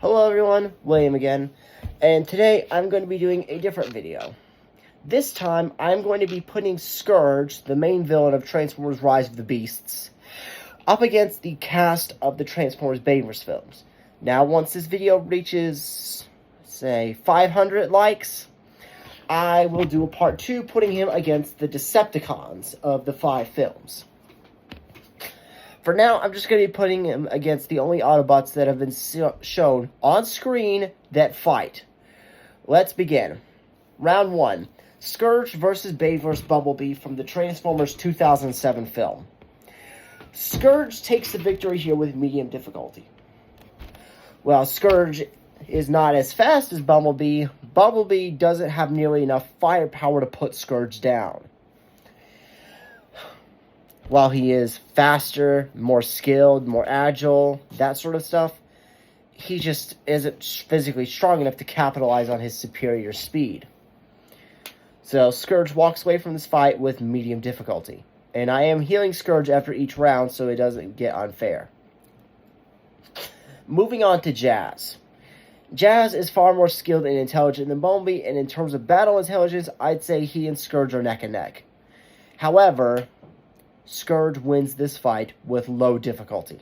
Hello everyone, William again, and today I'm going to be doing a different video. This time, I'm going to be putting Scourge, the main villain of Transformers Rise of the Beasts, up against the cast of the Transformers Bayverse films. Now, once this video reaches, say, 500 likes, I will do a part 2 putting him against the Decepticons of the 5 films. For now, I'm just going to be putting him against the only Autobots that have been shown on screen that fight. Let's begin. Round 1. Scourge vs. Bayverse Bumblebee from the Transformers 2007 film. Scourge takes the victory here with medium difficulty. While Scourge is not as fast as Bumblebee, Bumblebee doesn't have nearly enough firepower to put Scourge down. While he is faster, more skilled, more agile, that sort of stuff, he just isn't physically strong enough to capitalize on his superior speed. So Scourge walks away from this fight with medium difficulty. And I am healing Scourge after each round so it doesn't get unfair. Moving on to Jazz. Jazz is far more skilled and intelligent than Bumblebee, and in terms of battle intelligence, I'd say he and Scourge are neck and neck. However, Scourge wins this fight with low difficulty.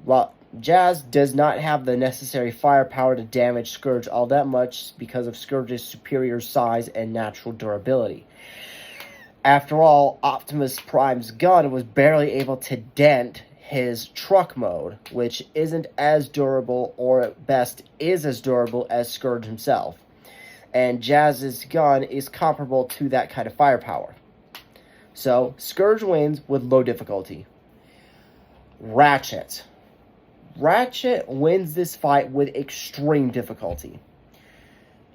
While Jazz does not have the necessary firepower to damage Scourge all that much because of Scourge's superior size and natural durability. After all, Optimus Prime's gun was barely able to dent his truck mode, which isn't as durable, or at best is as durable as Scourge himself. And Jazz's gun is comparable to that kind of firepower. So, Scourge wins with low difficulty. Ratchet. Ratchet wins this fight with extreme difficulty.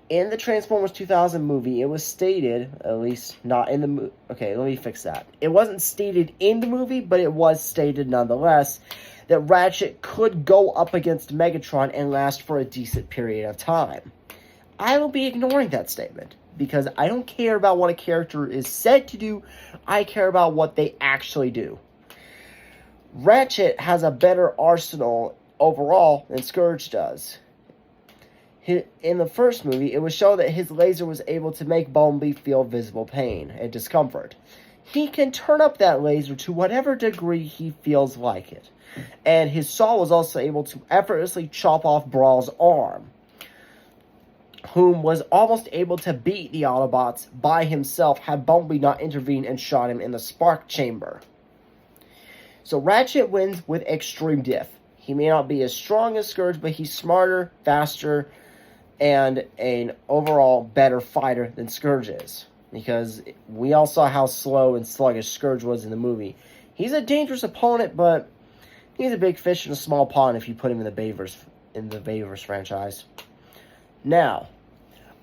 In the Transformers 2000 movie, it was stated, at least not in the movie. Okay, let me fix that. It wasn't stated in the movie, but it was stated nonetheless that Ratchet could go up against Megatron and last for a decent period of time. I will be ignoring that statement, because I don't care about what a character is said to do, I care about what they actually do. Ratchet has a better arsenal overall than Scourge does. In the first movie, it was shown that his laser was able to make Bumblebee feel visible pain and discomfort. He can turn up that laser to whatever degree he feels like it. And his saw was also able to effortlessly chop off Brawl's arm, whom was almost able to beat the Autobots by himself had Bumblebee not intervened and shot him in the spark chamber. So Ratchet wins with extreme diff. He may not be as strong as Scourge, but he's smarter, faster, and an overall better fighter than Scourge is. Because we all saw how slow and sluggish Scourge was in the movie. He's a dangerous opponent, but he's a big fish in a small pond if you put him in the Bayverse franchise. Now,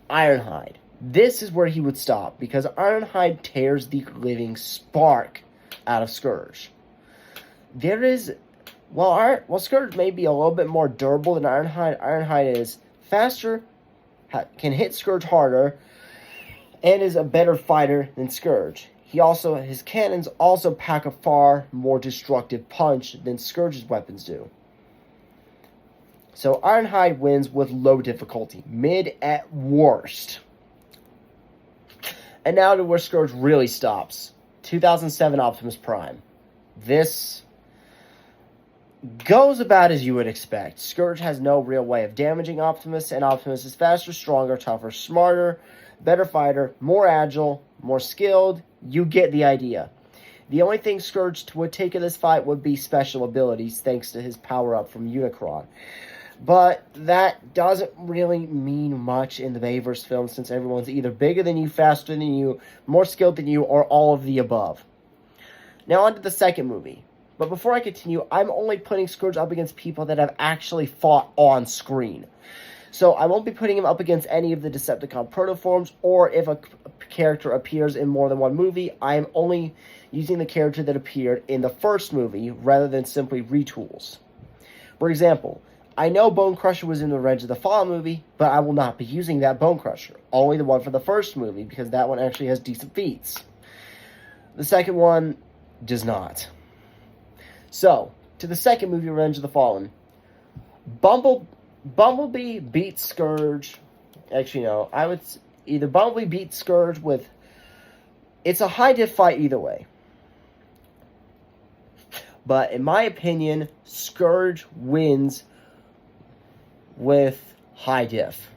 Ironhide. This is where he would stop, because Ironhide tears the living spark out of Scourge. While Scourge may be a little bit more durable than Ironhide, Ironhide is faster, can hit Scourge harder, and is a better fighter than Scourge. His cannons also pack a far more destructive punch than Scourge's weapons do. So Ironhide wins with low difficulty, mid at worst. And now to where Scourge really stops. 2007 Optimus Prime. This goes about as you would expect. Scourge has no real way of damaging Optimus, and Optimus is faster, stronger, tougher, smarter, better fighter, more agile, more skilled. You get the idea. The only thing Scourge would take in this fight would be special abilities, thanks to his power-up from Unicron. But that doesn't really mean much in the Bayverse film, since everyone's either bigger than you, faster than you, more skilled than you, or all of the above. Now on to the second movie. But before I continue, I'm only putting Scourge up against people that have actually fought on screen. So I won't be putting him up against any of the Decepticon protoforms, or if a character appears in more than one movie, I am only using the character that appeared in the first movie, rather than simply retools. For example, I know Bone Crusher was in the Revenge of the Fallen movie, but I will not be using that Bone Crusher. Only the one for the first movie, because that one actually has decent feats. The second one does not. So, to the second movie, Revenge of the Fallen. Bumblebee beats Scourge. Actually, no. I would either Bumblebee beats Scourge with... It's a high diff fight either way. But in my opinion, Scourge wins with high diff.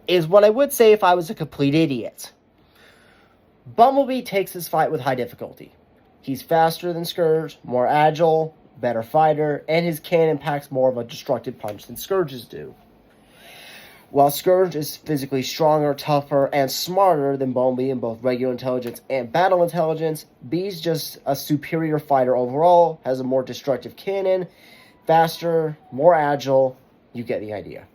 Is what I would say if I was a complete idiot. Bumblebee takes this fight with high difficulty. He's faster than Scourge, more agile, better fighter, and his cannon packs more of a destructive punch than Scourge's do. While Scourge is physically stronger, tougher, and smarter than Bumblebee in both regular intelligence and battle intelligence, Bee's just a superior fighter overall, has a more destructive cannon, faster, more agile. You get the idea.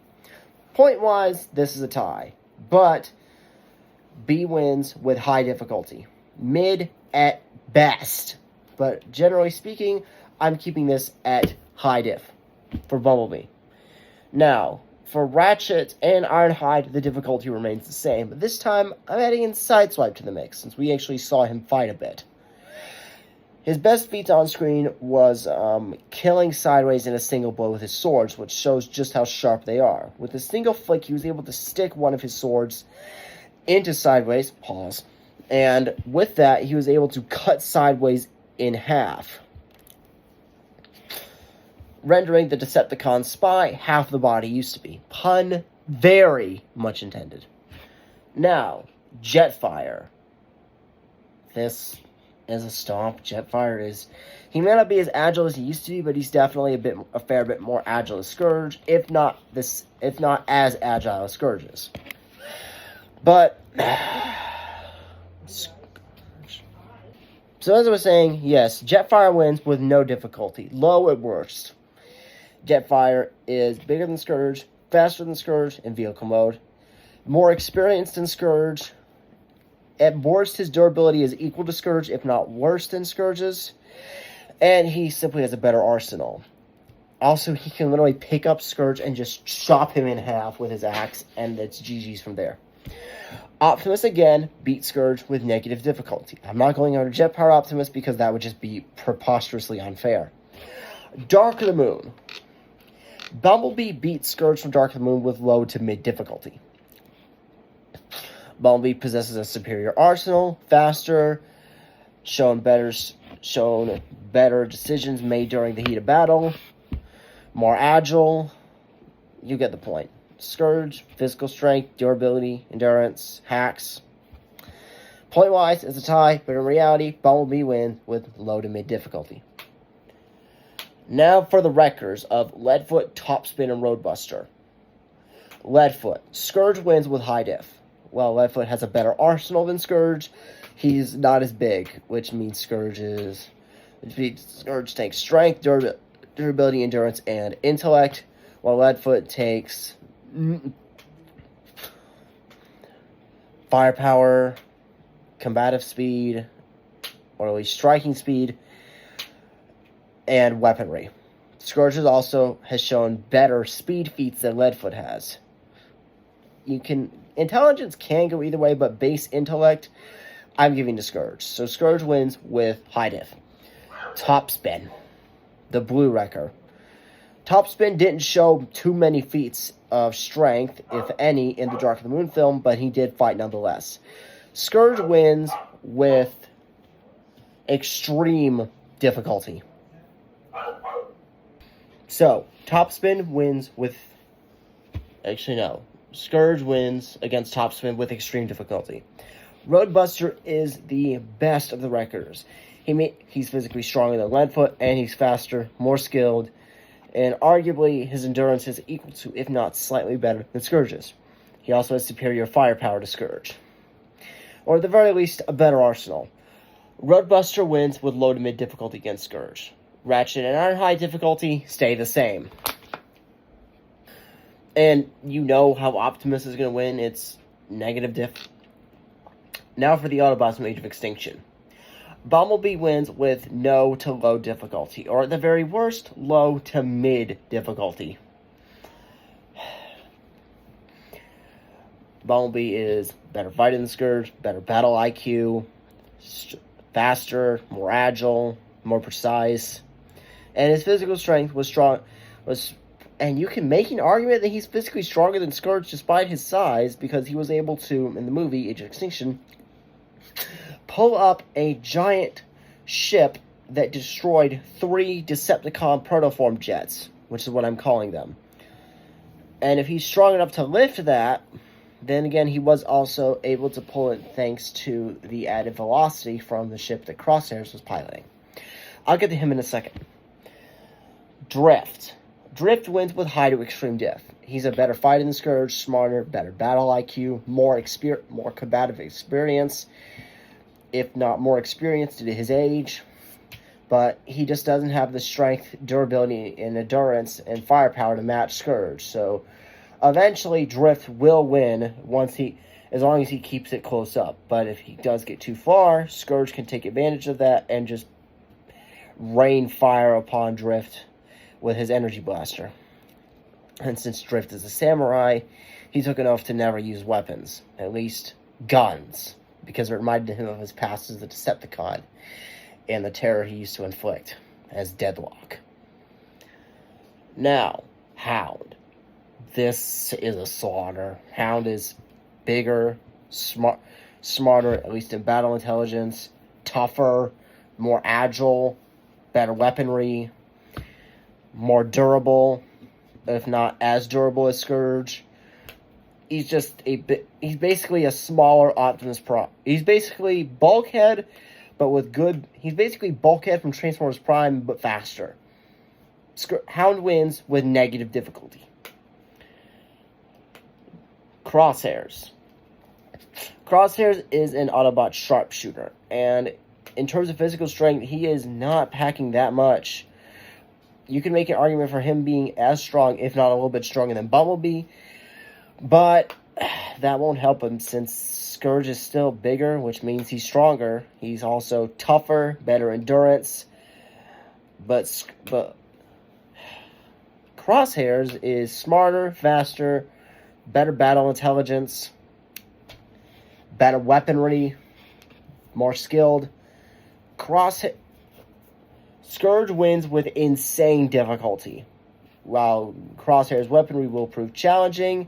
Point-wise, this is a tie, but B wins with high difficulty. Mid at best, but generally speaking, I'm keeping this at high diff for Bumblebee. Now, for Ratchet and Ironhide, the difficulty remains the same, but this time I'm adding in Sideswipe to the mix, since we actually saw him fight a bit. His best feat on screen was killing sideways in a single blow with his swords, which shows just how sharp they are. With a single flick, he was able to stick one of his swords into sideways, pause, and with that, he was able to cut sideways in half, rendering the Decepticon spy half the body used to be. Pun very much intended. Now, Jetfire. This is a stomp. Jetfire is... He may not be as agile as he used to be, but he's definitely a fair bit more agile as Scourge, if not as agile as Scourge is. But... Scourge. So as I was saying, yes, Jetfire wins with no difficulty. Low at worst. Jetfire is bigger than Scourge, faster than Scourge in vehicle mode, more experienced than Scourge. At worst, his durability is equal to Scourge, if not worse than Scourge's, and he simply has a better arsenal. Also, he can literally pick up Scourge and just chop him in half with his axe, and it's GG's from there. Optimus, again, beats Scourge with negative difficulty. I'm not going over Jetfire Optimus because that would just be preposterously unfair. Dark of the Moon. Bumblebee beats Scourge from Dark of the Moon with low to mid difficulty. Bumblebee possesses a superior arsenal, faster, shown better decisions made during the heat of battle, more agile. You get the point. Scourge, physical strength, durability, endurance, hacks. Point-wise, it's a tie, but in reality, Bumblebee wins with low to mid difficulty. Now for the wreckers of Leadfoot, Topspin, and Roadbuster. Leadfoot. Scourge wins with high diff. While Leadfoot has a better arsenal than Scourge, he's not as big, which means Scourge takes strength, durability, endurance, and intellect, while Leadfoot takes firepower, combative speed, or at least striking speed, and weaponry. Scourge also has shown better speed feats than Leadfoot has. Intelligence can go either way, but base intellect, I'm giving to Scourge. So Scourge wins with high diff. Topspin, the Blue Wrecker. Topspin didn't show too many feats of strength, if any, in the Dark of the Moon film, but he did fight nonetheless. Scourge wins with extreme difficulty. So, Topspin wins with... Actually, no. Scourge wins against Topspin with extreme difficulty. Roadbuster is the best of the wreckers. He's physically stronger than Leadfoot, and he's faster, more skilled, and arguably his endurance is equal to, if not slightly better, than Scourge's. He also has superior firepower to Scourge. Or at the very least, a better arsenal. Roadbuster wins with low to mid difficulty against Scourge. Ratchet and Ironhide difficulty stay the same. And you know how Optimus is going to win. It's negative diff. Now for the Autobots from Age of Extinction. Bumblebee wins with no to low difficulty. Or at the very worst, low to mid difficulty. Bumblebee is better fighter than Scourge, better battle IQ, faster, more agile, more precise, And his physical strength was strong. And you can make an argument that he's physically stronger than Scourge despite his size, because he was able to, in the movie Age of Extinction, pull up a giant ship that destroyed 3 Decepticon protoform jets, which is what I'm calling them. And if he's strong enough to lift that, then again, he was also able to pull it thanks to the added velocity from the ship that Crosshairs was piloting. I'll get to him in a second. Drift. Drift wins with high to extreme diff. He's a better fighter than Scourge, smarter, better battle IQ, more combative experience, if not more experience due to his age. But he just doesn't have the strength, durability, and endurance and firepower to match Scourge. So eventually Drift will win as long as he keeps it close up. But if he does get too far, Scourge can take advantage of that and just rain fire upon Drift with his energy blaster. And since Drift is a samurai, he took an oath to never use weapons, at least guns, because it reminded him of his past as a Decepticon and the terror he used to inflict as Deadlock. Now, Hound. This is a slaughter. Hound is bigger, smarter, at least in battle intelligence, tougher, more agile, better weaponry, more durable, if not as durable as Scourge. He's basically a smaller Optimus Prime. He's basically Bulkhead, he's basically Bulkhead from Transformers Prime, but faster. Hound wins with negative difficulty. Crosshairs. Crosshairs is an Autobot sharpshooter, and in terms of physical strength, he is not packing that much. You can make an argument for him being as strong, if not a little bit stronger than Bumblebee, but that won't help him since Scourge is still bigger, which means he's stronger. He's also tougher, better endurance, but Crosshairs is smarter, faster, better battle intelligence, better weaponry, more skilled. Scourge wins with insane difficulty, while Crosshair's weaponry will prove challenging.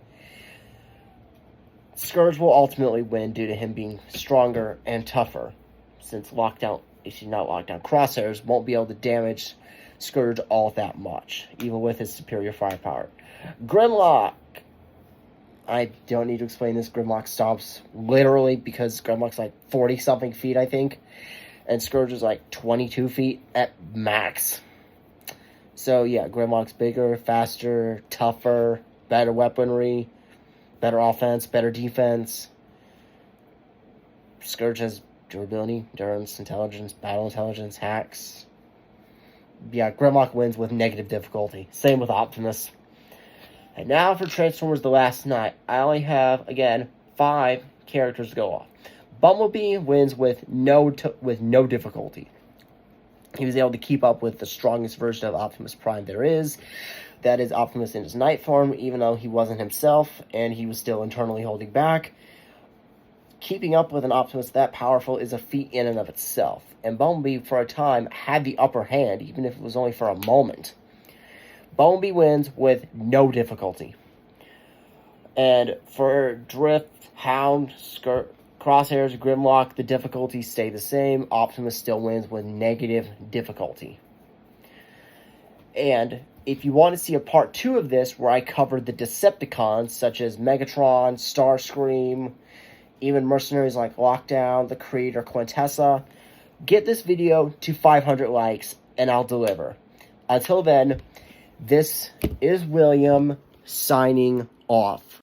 Scourge will ultimately win due to him being stronger and tougher, since Crosshairs won't be able to damage Scourge all that much, even with his superior firepower. Grimlock. I don't need to explain this. Grimlock stomps literally, because Grimlock's like 40-something feet, I think. And Scourge is like 22 feet at max. So yeah, Grimlock's bigger, faster, tougher, better weaponry, better offense, better defense. Scourge has durability, endurance, intelligence, battle intelligence, hacks. Yeah, Grimlock wins with negative difficulty. Same with Optimus. And now for Transformers The Last Knight. I only have, again, 5 characters to go off. Bumblebee wins with no difficulty. He was able to keep up with the strongest version of Optimus Prime there is. That is Optimus in his Knight form, even though he wasn't himself, and he was still internally holding back. Keeping up with an Optimus that powerful is a feat in and of itself. And Bumblebee, for a time, had the upper hand, even if it was only for a moment. Bumblebee wins with no difficulty. And for Drift, Hound, Crosshairs, Grimlock, the difficulties stay the same. Optimus still wins with negative difficulty. And if you want to see a part 2 of this, where I cover the Decepticons, such as Megatron, Starscream, even mercenaries like Lockdown, the Creed, or Quintessa, get this video to 500 likes, and I'll deliver. Until then, this is William signing off.